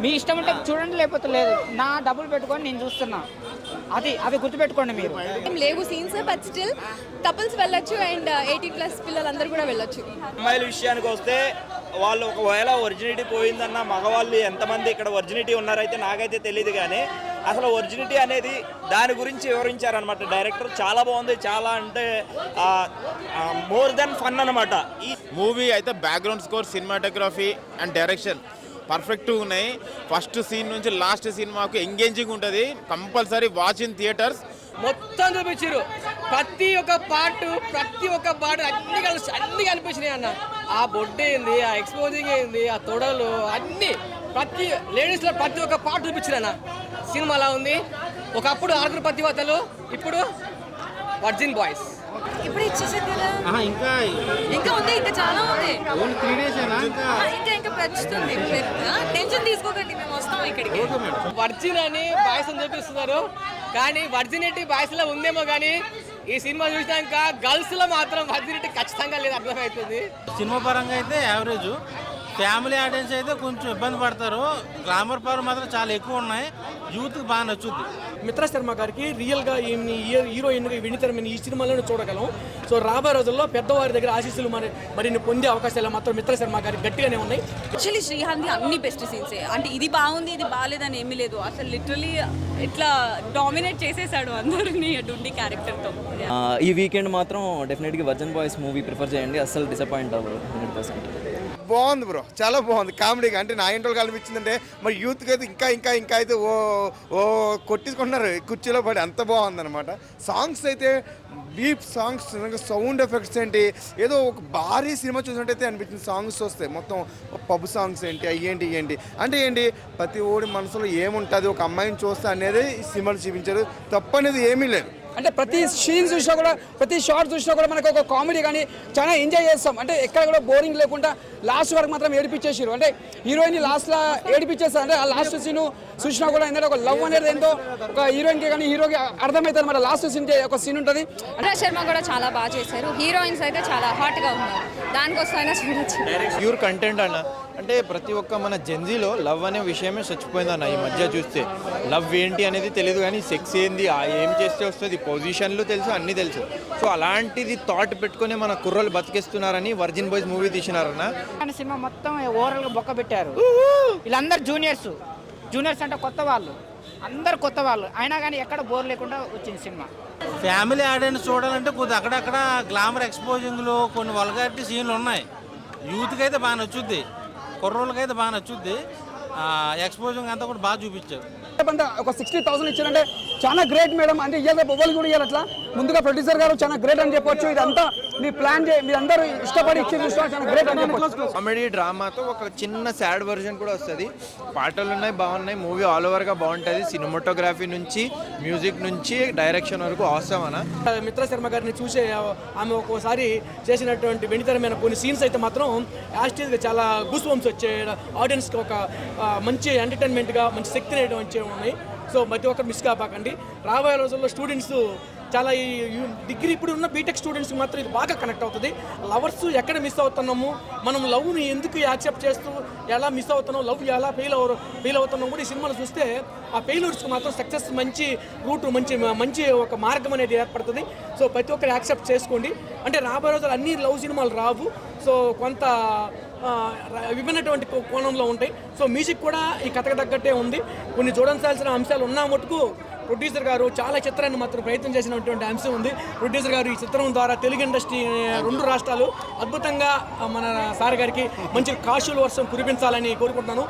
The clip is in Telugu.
మీ ఇష్టం ఉంటే చూడండి, లేకపోతే లేదు. నా డబ్బులు పెట్టుకొని నేను చూస్తున్నా, అది గుర్తుపెట్టుకోండి మీరు. లేవు సీన్స్, బట్ స్టిల్ కపుల్స్ వెళ్ళొచ్చు అండ్ 18+ పిల్లలందరూ కూడా వెళ్ళొచ్చు. అమ్మాయిల విషయానికి వస్తే వాళ్ళు ఒకవేళ ఒరిజినిటీ పోయిందన్న మగవాళ్ళు ఎంతమంది ఇక్కడ ఒరిజినిటీ ఉన్నారైతే నాకైతే తెలియదు, కానీ అసలు ఒరిజినిటీ అనేది దాని గురించి వివరించారనమాట డైరెక్టర్. చాలా బాగుంది, చాలా అంటే మోర్ దెన్ ఫన్ అనమాట. ఈ మూవీ అయితే background score, cinematography and direction పర్ఫెక్ట్గా ఉన్నాయి. ఫస్ట్ సీన్ నుంచి లాస్ట్ సీన్ మాకు ఎంగేజింగ్ ఉంటుంది. Compulsory watch in theatres. మొత్తం చూపించారు, ప్రతి ఒక్క పార్ట్ అన్ని కనిపించినాయి అన్న. ఆ బొడ్డు ఏంది, ఆ ఎక్స్పోజింగ్ ఏంది, ఆ తొడలు అన్ని ప్రతి లేడీస్లో ప్రతి ఒక్క పార్ట్ చూపించారు అన్న. సినిమా అలా ఉంది. ఒకప్పుడు ఆరుగురు పతివతలు, ఇప్పుడు వర్జిన్ బాయ్స్. ఇప్పుడు ఇచ్చేసారు కదా, ఇంకా ఉంది, ఇంకా చాలా ఉంది. 3 days ఇంకా పెంచుతుంది. టెన్షన్ తీసుకోకండి, మేము వస్తాం ఇక్కడికి. వర్జిన్ అని బాయ్స్ అని చూపిస్తున్నారు, కానీ వర్జినిటీ బాయ్స్ లో ఉందేమో, కానీ ఈ సినిమా చూసినాక గర్ల్స్ లో మాత్రం వర్జినిటీ ఖచ్చితంగా లేదు, అర్థమవుతుంది. సినిమా పరంగా అయితే యావరేజ్, ఫ్యామిలీ ఆడియన్స్ అయితే కొంచెం ఇబ్బంది పడతారు. గ్లామర్ పవర్ మాత్రం చాలా ఎక్కువ ఉన్నాయి, యూత్కి బాగా నచ్చుద్ది. మిత్ర శర్మ గారికి రియల్గా హీరోయిన్గా వినితరం ఈ సినిమాలోనే చూడగలం. సో రాబోయే రోజుల్లో పెద్దవారి దగ్గర ఆశీస్సులు మరిన్ని పొందే అవకాశాలు మాత్రం మిత్ర శర్మ గారికి గట్టిగానే ఉన్నాయి. యాక్చువల్లీ శ్రీహాంత్ అన్ని బెస్ట్ సీన్సే, అంటే ఇది బాగుంది ఇది బాగాలేదని ఏమీ లేదు. అసలు లిటరలీ ఇట్లా డామినేట్ చేసేసాడు అందరినీ డుండి క్యారెక్టర్తో. ఈ వీకెండ్ మాత్రం డెఫినెట్గా వర్జిన్ బాయ్స్ మూవీ ప్రిఫర్ చేయండి, అస్సలు డిసప్పాయింట్ అవ్వరు 100%. బాగుంది బ్రో, చాలా బాగుంది. కామెడీగా అంటే నా ఇంట్లో కనిపించిందంటే మరి యూత్కి అయితే ఇంకా అయితే ఓ కొట్టించుకుంటున్నారు కుర్చీలో పడి, అంత బాగుంది అనమాట. సాంగ్స్ అయితే డీప్ సాంగ్స్, సౌండ్ ఎఫెక్ట్స్ ఏంటి, ఏదో ఒక భారీ సినిమా చూసినట్టయితే అనిపించింది. సాంగ్స్ వస్తాయి మొత్తం పబ్ సాంగ్స్ ఏంటి అంటే ఏంటి, ప్రతి ఓడి మనసులో ఏముంటుంది ఒక అమ్మాయిని చూస్తే అనేది ఈ సినిమాలు చూపించారు. తప్పు అనేది ఏమీ లేదు. అంటే ప్రతి సీన్ చూసినా కూడా, ప్రతి షార్ట్ చూసినా కూడా మనకు ఒక కామెడీ కానీ చాలా ఎంజాయ్ చేస్తాం. అంటే ఎక్కడ కూడా బోరింగ్ లేకుండా లాస్ట్ వరకు మాత్రం ఏడిపించేసారు. అంటే హీరోయిన్ లాస్ట్లో ఏడిపించేస్తారు. అంటే ఆ లాస్ట్ సీన్ చూసినా కూడా ఏంటంటే ఒక లవ్ అనేది ఏంటో ఒక హీరోయిన్కి కానీ హీరోకి అర్థమవుతుంది అనమాట. లాస్ట్ సీన్ ఒక సీన్ ఉంటుంది. మిత్ర శర్మ కూడా చాలా బాగా చేశారు. హీరోయిన్స్ అయితే చాలా హాట్గా ఉన్నారు, దానికోసమైనా చూడొచ్చు. ప్యూర్ కంటెంట్ అన్న. అంటే ప్రతి ఒక్క మన జెన్జీలో లవ్ అనే విషయమే చచ్చిపోయిందన్న. ఈ మధ్య చూస్తే లవ్ ఏంటి అనేది తెలియదు, కానీ సెక్స్ ఏంది, ఏం చేస్తే వస్తుంది, పొజిషన్లు తెలుసు, అన్నీ తెలుసు. సో అలాంటిది థాట్ పెట్టుకుని మన కుర్రోళ్ళు బతికేస్తున్నారని వర్జిన్ బాయ్స్ మూవీ తీసినారన్న. సినిమా మొత్తం ఓవరాల్గా బొక్క పెట్టారు. వీళ్ళందరూ జూనియర్స్ అంటే కొత్త వాళ్ళు, అందరు కొత్త వాళ్ళు అయినా కానీ ఎక్కడ బోర్ లేకుండా వచ్చింది సినిమా. ఫ్యామిలీ ఆడియన్స్ చూడాలంటే కొద్దిగా అక్కడక్కడ గ్లామర్ ఎక్స్పోజింగ్లో కొన్ని వల్గారిటీ సీన్లు ఉన్నాయి. యూత్కి అయితే బాగా నచ్చుద్ది, కుర్రోళ్ళకి అయితే బాగా నచ్చుద్ది. ఎక్స్పోజింగ్ అంతా కూడా బాగా చూపించారు. ఒక 60,000 ఇచ్చారంటే చాలా గ్రేట్ మేడం. అంటే ఇయ్యాలి బొబ్బలు కూడా ఇవ్వాలి. అట్లా ముందుగా ప్రొడ్యూసర్ గారు చాలా గ్రేట్ అని చెప్పొచ్చు. ఇదంతా మీ ప్లాన్ మీరందరూ ఇష్టపడి ఇచ్చి చాలా గ్రేట్ అని చెప్పొచ్చు. కామెడీ డ్రామాతో ఒక చిన్న సాడ్ వర్జన్ కూడా వస్తుంది. పాటలు ఉన్నాయి, బాగున్నాయి. మూవీ ఆల్ ఓవర్గా బాగుంటుంది. సినిమాటోగ్రఫీ నుంచి, మ్యూజిక్ నుంచి, డైరెక్షన్ వరకు అవసరం అన్న. మిత్ర శర్మ గారిని చూసే ఆమె ఒక్కోసారి చేసినటువంటి వెనితరమైన కొన్ని సీన్స్ అయితే మాత్రం యాస్టీజ్గా చాలా గూస్ బంప్స్ వచ్చే, ఆడియన్స్కి ఒక మంచి ఎంటర్టైన్మెంట్గా మంచి శక్తిని వచ్చే ఉన్నాయి. సో ప్రతి ఒక్కరు మిస్ కాపాకండి. రాబోయే రోజుల్లో స్టూడెంట్స్ చాలా ఈ డిగ్రీ ఇప్పుడు ఉన్న బీటెక్ స్టూడెంట్స్కి మాత్రం ఇది బాగా కనెక్ట్ అవుతుంది. లవర్స్ ఎక్కడ మిస్ అవుతున్నాము, మనం లవ్ని ఎందుకు యాక్సెప్ట్ చేస్తూ ఎలా మిస్ అవుతున్నాం, లవ్ ఎలా ఫెయిల్ అవుతున్నాం కూడా ఈ సినిమాలు చూస్తే ఆ ఫెయిల్యూర్స్కి మాత్రం సక్సెస్ మంచి రూట్, మంచి ఒక మార్గం అనేది ఏర్పడుతుంది. సో ప్రతి ఒక్కరు యాక్సెప్ట్ చేసుకోండి. అంటే రాబోయే రోజులు అన్ని లవ్ సినిమాలు రావు. సో కొంత విభిన్నటువంటి కోణంలో ఉంటాయి. సో మ్యూజిక్ కూడా ఈ కథకు తగ్గట్టే ఉంది. కొన్ని చూడాల్సిన అంశాలు ఉన్నా మటుకు ప్రొడ్యూసర్ గారు చాలా చిత్రాన్ని మాత్రం ప్రయత్నం చేసినటువంటి అంశం ఉంది. ప్రొడ్యూసర్ గారు ఈ చిత్రం ద్వారా తెలుగు ఇండస్ట్రీ 2 రాష్ట్రాలు అద్భుతంగా మన సార్ గారికి మంచి కాశుల వర్షం కురిపించాలని కోరుకుంటున్నాను.